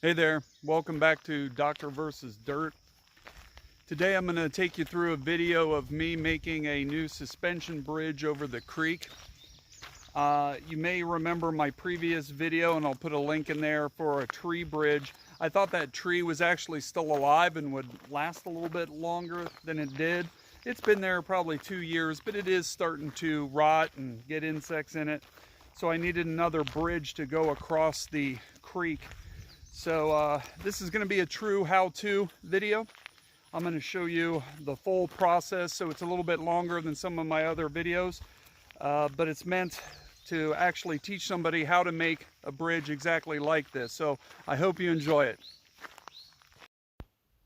Hey there, welcome back to Doctor vs. Dirt. Today I'm going to take you through a video of me making a new suspension bridge over the creek. You may remember my previous video, and I'll put a link in there, for a tree bridge. I thought that tree was actually still alive and would last a little bit longer than it did. It's been there probably 2 years, but it is starting to rot and get insects in it. So I needed another bridge to go across the creek. So this is going to be a true how-to video. I'm going to show you the full process, so it's a little bit longer than some of my other videos, but it's meant to actually teach somebody how to make a bridge exactly like this. So I hope you enjoy it.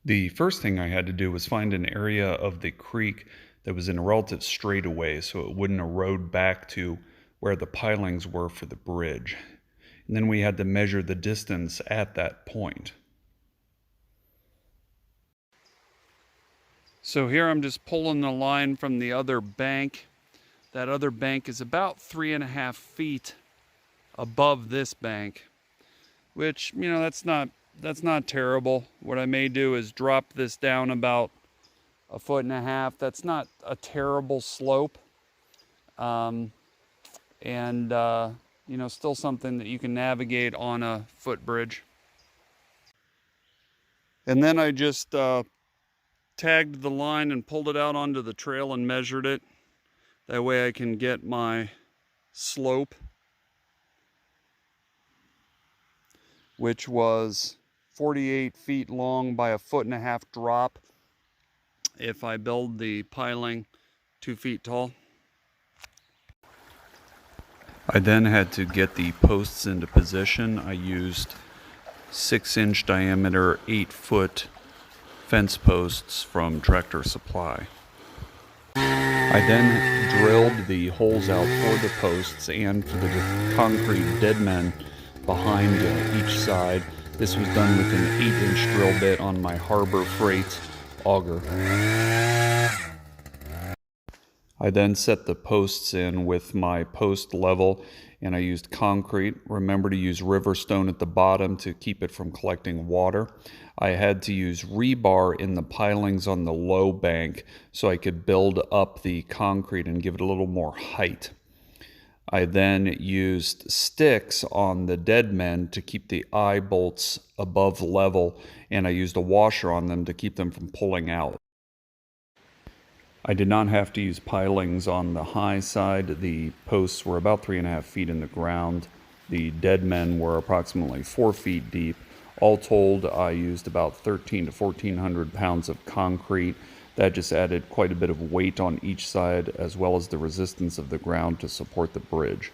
The first thing I had to do was find an area of the creek that was in a relative straightaway so it wouldn't erode back to where the pilings were for the bridge. And then we had to measure the distance at that point. So here I'm just pulling the line from the other bank. That other bank is about 3.5 feet above this bank, which, you know, that's not terrible. What I may do is drop this down about 1.5 feet. That's not a terrible slope. You know, still something that you can navigate on a footbridge. And then I just tagged the line and pulled it out onto the trail and measured it. That way I can get my slope, which was 48 feet long by 1.5 feet drop if I build the piling 2 feet tall. I then had to get the posts into position. I used 6-inch diameter, 8-foot fence posts from Tractor Supply. I then drilled the holes out for the posts and for the concrete dead men behind each side. This was done with an 8-inch drill bit on my Harbor Freight auger. I then set the posts in with my post level, and I used concrete. Remember to use Riverstone at the bottom to keep it from collecting water. I had to use rebar in the pilings on the low bank so I could build up the concrete and give it a little more height. I then used sticks on the dead men to keep the eye bolts above level, and I used a washer on them to keep them from pulling out. I did not have to use pilings on the high side. The posts were about 3.5 feet in the ground. The dead men were approximately 4 feet deep. All told, I used about 1,300 to 1,400 pounds of concrete. That just added quite a bit of weight on each side, as well as the resistance of the ground to support the bridge.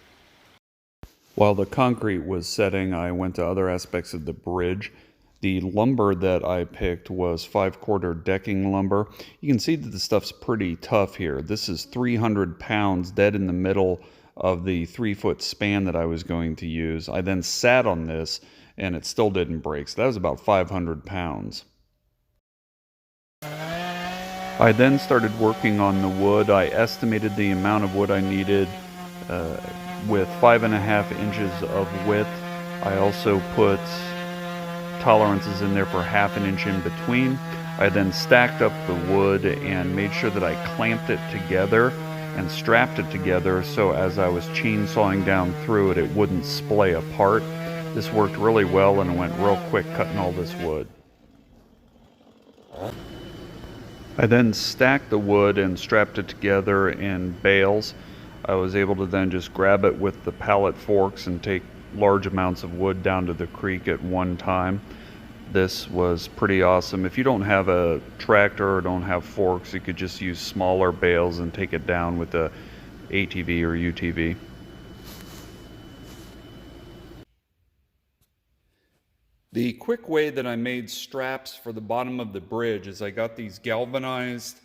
While the concrete was setting, I went to other aspects of the bridge. The lumber that I picked was 5/4 decking lumber. You can see that the stuff's pretty tough here. This is 300 pounds dead in the middle of the 3-foot span that I was going to use. I then sat on this and it still didn't break. So that was about 500 pounds. I then started working on the wood. I estimated the amount of wood I needed with 5.5 inches of width. I also put tolerances in there for 1/2 inch in between. I then stacked up the wood and made sure that I clamped it together and strapped it together so as I was chainsawing down through it, it wouldn't splay apart. This worked really well and it went real quick cutting all this wood. I then stacked the wood and strapped it together in bales. I was able to then just grab it with the pallet forks and take large amounts of wood down to the creek at one time. This was pretty awesome. If you don't have a tractor or don't have forks, you could just use smaller bales and take it down with a ATV or UTV. The quick way that I made straps for the bottom of the bridge is I got these galvanized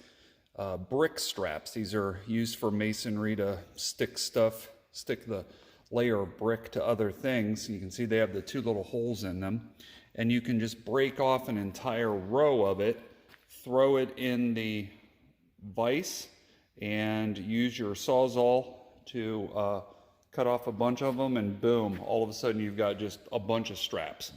brick straps. These are used for masonry to stick the layer of brick to other things. You can see they have the 2 little holes in them. And you can just break off an entire row of it, throw it in the vise, and use your Sawzall to cut off a bunch of them, and boom, all of a sudden you've got just a bunch of straps.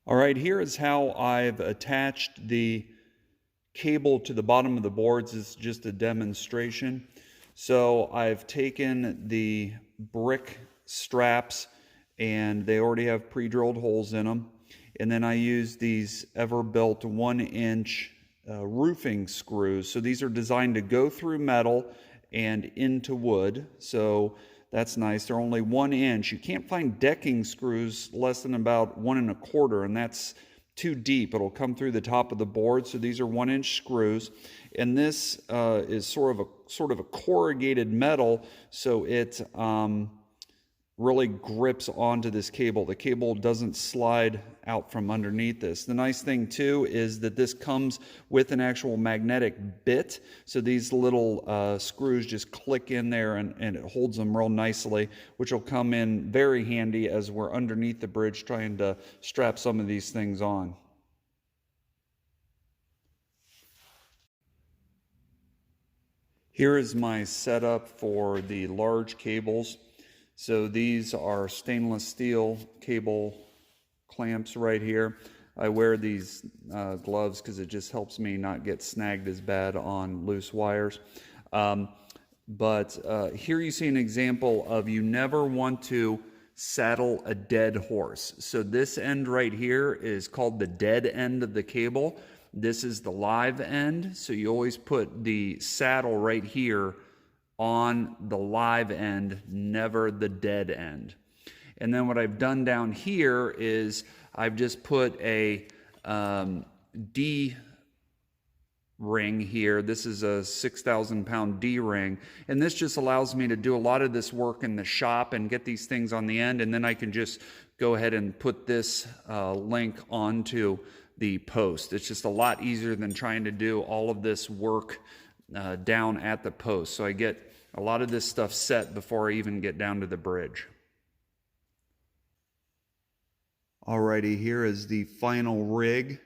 All right, here is how I've attached the cable to the bottom of the boards. This is just a demonstration. So I've taken the brick straps and they already have pre-drilled holes in them. And then I use these Everbuilt 1-inch roofing screws. So these are designed to go through metal and into wood. So that's nice. They're only 1 inch. You can't find decking screws less than about 1 1/4, and that's too deep. It'll come through the top of the board. So these are 1-inch screws, and this is sort of a corrugated metal, so it really grips onto this cable. The cable doesn't slide out from underneath this. The nice thing too is that this comes with an actual magnetic bit. So these little screws just click in there and it holds them real nicely, which will come in very handy as we're underneath the bridge trying to strap some of these things on. Here is my setup for the large cables. So these are stainless steel cable clamps right here. I wear these gloves because it just helps me not get snagged as bad on loose wires. But here you see an example of you never want to saddle a dead horse. So this end right here is called the dead end of the cable. This is the live end. So you always put the saddle right here on the live end, never the dead end. And then what I've done down here is I've just put a D ring here. This is a 6,000 pound D ring, and this just allows me to do a lot of this work in the shop and get these things on the end, and then I can just go ahead and put this link onto the post. It's just a lot easier than trying to do all of this work down at the post. So I get a lot of this stuff set before I even get down to the bridge. Alrighty, here is the final rig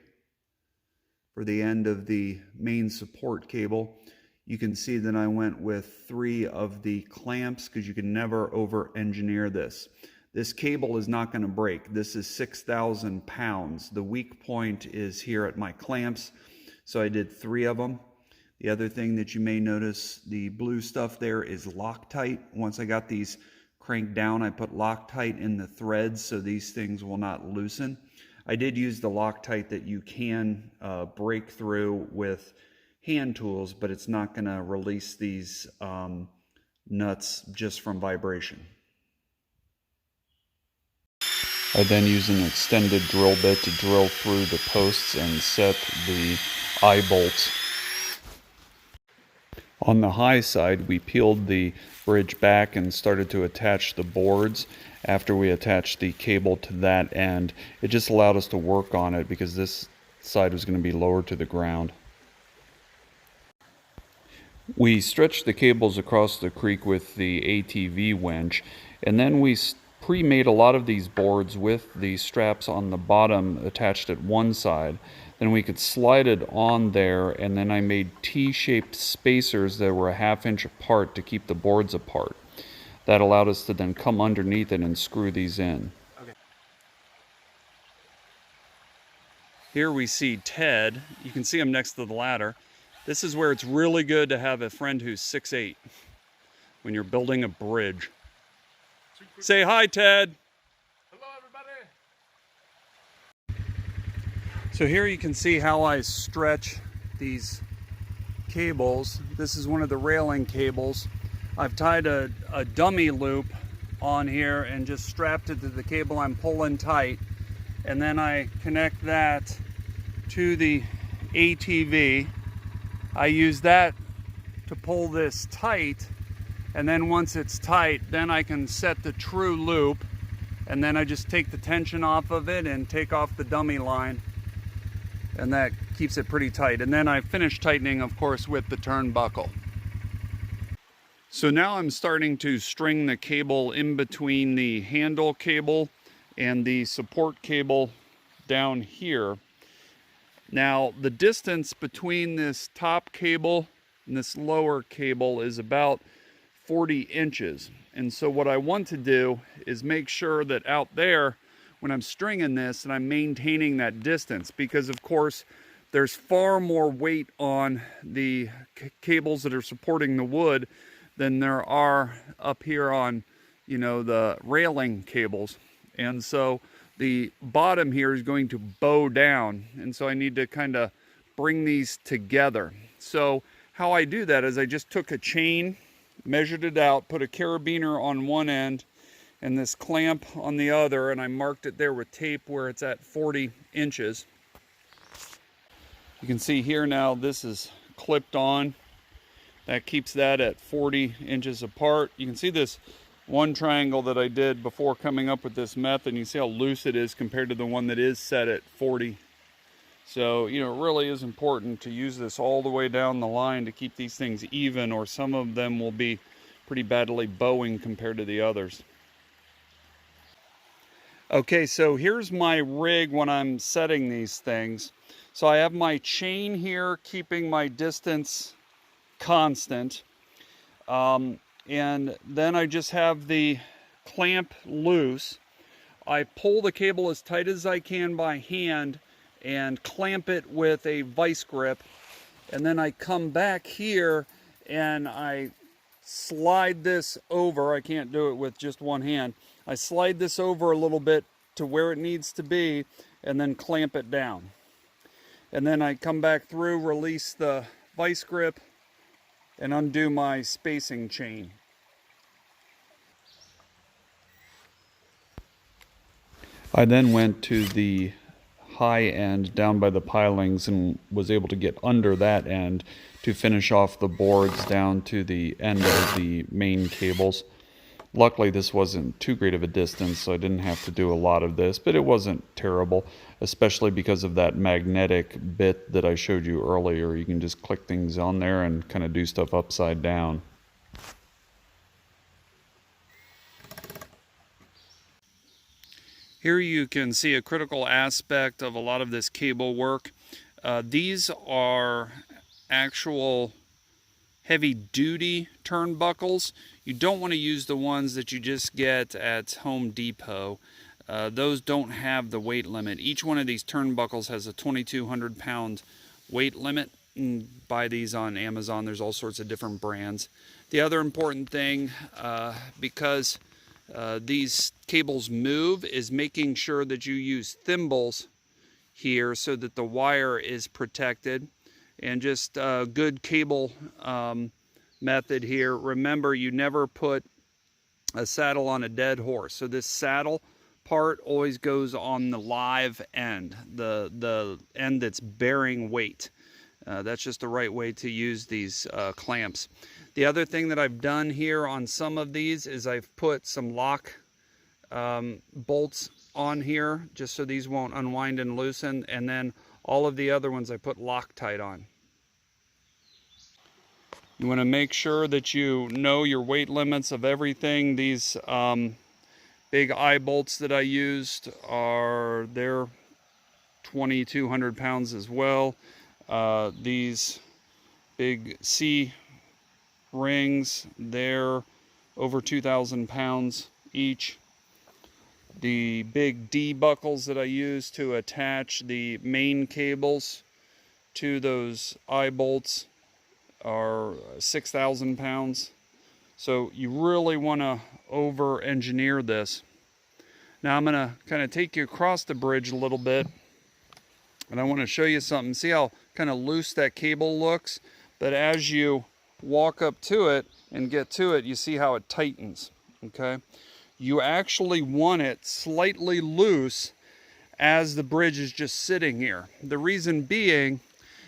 for the end of the main support cable. You can see that I went with 3 of the clamps because you can never over-engineer this. This cable is not going to break. This is 6,000 pounds. The weak point is here at my clamps, so I did 3 of them. The other thing that you may notice, the blue stuff there is Loctite. Once I got these cranked down, I put Loctite in the threads so these things will not loosen. I did use the Loctite that you can break through with hand tools, but it's not going to release these nuts just from vibration. I then use an extended drill bit to drill through the posts and set the eye bolts. On the high side, we peeled the bridge back and started to attach the boards. After we attached the cable to that end, it just allowed us to work on it because this side was going to be lower to the ground. We stretched the cables across the creek with the ATV winch, and then we pre-made a lot of these boards with the straps on the bottom attached at one side. Then we could slide it on there, and then I made T-shaped spacers that were a 1/2 inch apart to keep the boards apart. That allowed us to then come underneath it and screw these in. Okay. Here we see Ted. You can see him next to the ladder. This is where it's really good to have a friend who's 6'8" when you're building a bridge. Say hi, Ted. Hello, everybody. So here you can see how I stretch these cables. This is one of the railing cables. I've tied a dummy loop on here and just strapped it to the cable I'm pulling tight. And then I connect that to the ATV. I use that to pull this tight. And then once it's tight, then I can set the true loop. And then I just take the tension off of it and take off the dummy line. And that keeps it pretty tight. And then I finish tightening, of course, with the turnbuckle. So now I'm starting to string the cable in between the handle cable and the support cable down here. Now, the distance between this top cable and this lower cable is about 40 inches. And so what I want to do is make sure that out there when I'm stringing this and I'm maintaining that distance, because of course there's far more weight on the cables that are supporting the wood than there are up here on, you know, the railing cables. And so the bottom here is going to bow down, and so I need to kind of bring these together. So how I do that is I just took a chain, measured it out, put a carabiner on one end and this clamp on the other, and I marked it there with tape where it's at 40 inches. You can see here now this is clipped on. That keeps that at 40 inches apart. You can see this one triangle that I did before coming up with this method. You see how loose it is compared to the one that is set at 40. So, you know, it really is important to use this all the way down the line to keep these things even, or some of them will be pretty badly bowing compared to the others. Okay, so here's my rig when I'm setting these things. So I have my chain here keeping my distance constant. And then I just have the clamp loose. I pull the cable as tight as I can by hand and clamp it with a vice grip, and then I come back here and I slide this over. I can't do it with just one hand. I slide this over a little bit to where it needs to be and then clamp it down. And then I come back through, release the vice grip, and undo my spacing chain. I then went to the high end down by the pilings and was able to get under that end to finish off the boards down to the end of the main cables. Luckily this wasn't too great of a distance, so I didn't have to do a lot of this, but it wasn't terrible, especially because of that magnetic bit that I showed you earlier. You can just click things on there and kind of do stuff upside down. Here you can see a critical aspect of a lot of this cable work. These are actual heavy-duty turnbuckles. You don't want to use the ones that you just get at Home Depot. Those don't have the weight limit. Each one of these turnbuckles has a 2,200 pound weight limit. And buy these on Amazon. There's all sorts of different brands. The other important thing, because these cables move, is making sure that you use thimbles here so that the wire is protected. And just a good cable method here. Remember, you never put a saddle on a dead horse. So this saddle part always goes on the live end, the end that's bearing weight. That's just the right way to use these clamps. The other thing that I've done here on some of these is I've put some lock bolts on here just so these won't unwind and loosen, and then all of the other ones I put Loctite on. You want to make sure that you know your weight limits of everything. These big eye bolts that I used they're 2,200 pounds as well. These big C rings, they're over 2,000 pounds each. The big D buckles that I use to attach the main cables to those eye bolts are 6,000 pounds. So you really want to over engineer this. Now I'm going to kind of take you across the bridge a little bit, and I want to show you something. See how kind of loose that cable looks? But as you walk up to it and get to it, you see how it tightens, okay? You actually want it slightly loose as the bridge is just sitting here. The reason being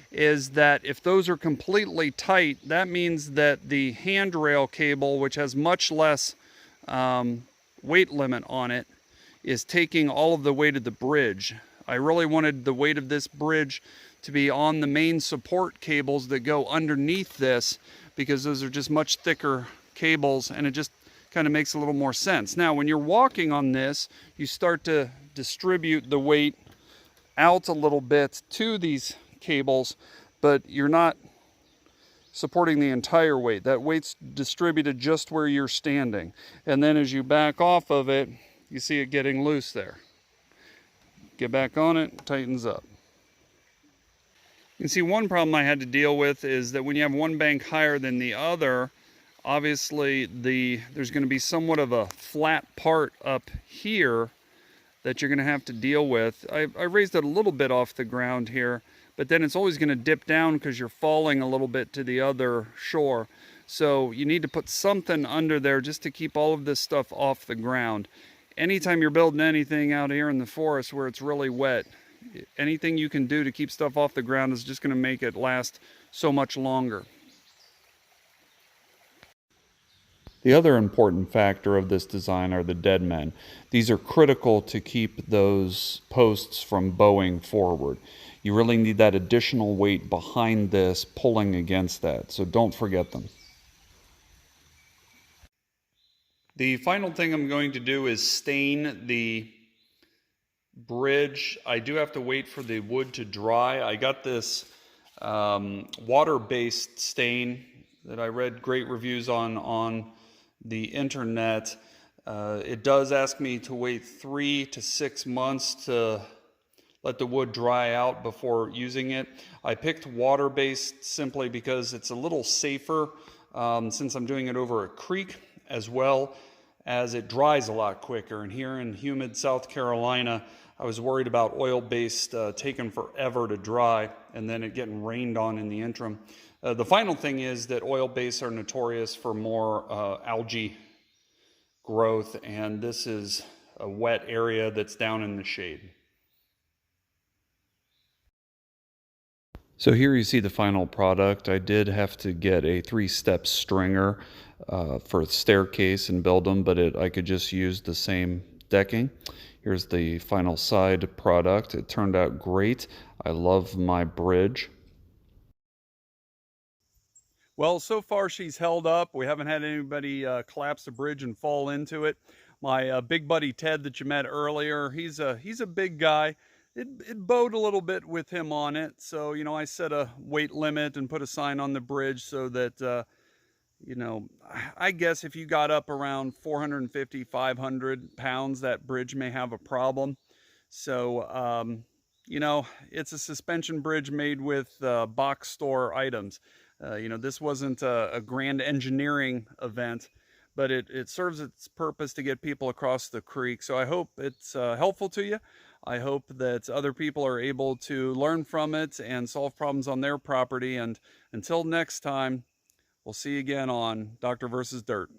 is that if those are completely tight, that means that the handrail cable, which has much less weight limit on it, is taking all of the weight of the bridge. I really wanted the weight of this bridge to be on the main support cables that go underneath this, because those are just much thicker cables, and it just kind of makes a little more sense. Now, when you're walking on this, you start to distribute the weight out a little bit to these cables, but you're not supporting the entire weight. That weight's distributed just where you're standing. And then as you back off of it, you see it getting loose there. Get back on it, tightens up. You can see one problem I had to deal with is that when you have one bank higher than the other, obviously there's going to be somewhat of a flat part up here that you're going to have to deal with. I raised it a little bit off the ground here, but then it's always going to dip down because you're falling a little bit to the other shore. So you need to put something under there just to keep all of this stuff off the ground. Anytime you're building anything out here in the forest where it's really wet, anything you can do to keep stuff off the ground is just going to make it last so much longer. The other important factor of this design are the dead men. These are critical to keep those posts from bowing forward. You really need that additional weight behind this pulling against that, so don't forget them. The final thing I'm going to do is stain the bridge. I do have to wait for the wood to dry. I got this water-based stain that I read great reviews on the internet. It does ask me to wait 3 to 6 months to let the wood dry out before using it. I picked water-based simply because it's a little safer since I'm doing it over a creek, as well as it dries a lot quicker. And here in humid South Carolina, I was worried about oil-based taking forever to dry and then it getting rained on in the interim. The final thing is that oil-based are notorious for more algae growth, and this is a wet area that's down in the shade. So here you see the final product. I did have to get a 3-step stringer for a staircase and build them, but I could just use the same decking. Here's the final side product. It turned out great. I love my bridge. Well, so far she's held up. We haven't had anybody collapse the bridge and fall into it. My big buddy Ted that you met earlier, he's a big guy. It bowed a little bit with him on it. So, you know, I set a weight limit and put a sign on the bridge so that, you know, I guess if you got up around 450, 500 pounds, that bridge may have a problem. So, you know, it's a suspension bridge made with box store items. You know, this wasn't a grand engineering event, but it serves its purpose to get people across the creek. So I hope it's helpful to you. I hope that other people are able to learn from it and solve problems on their property. And until next time, we'll see you again on Doctor versus Dirt.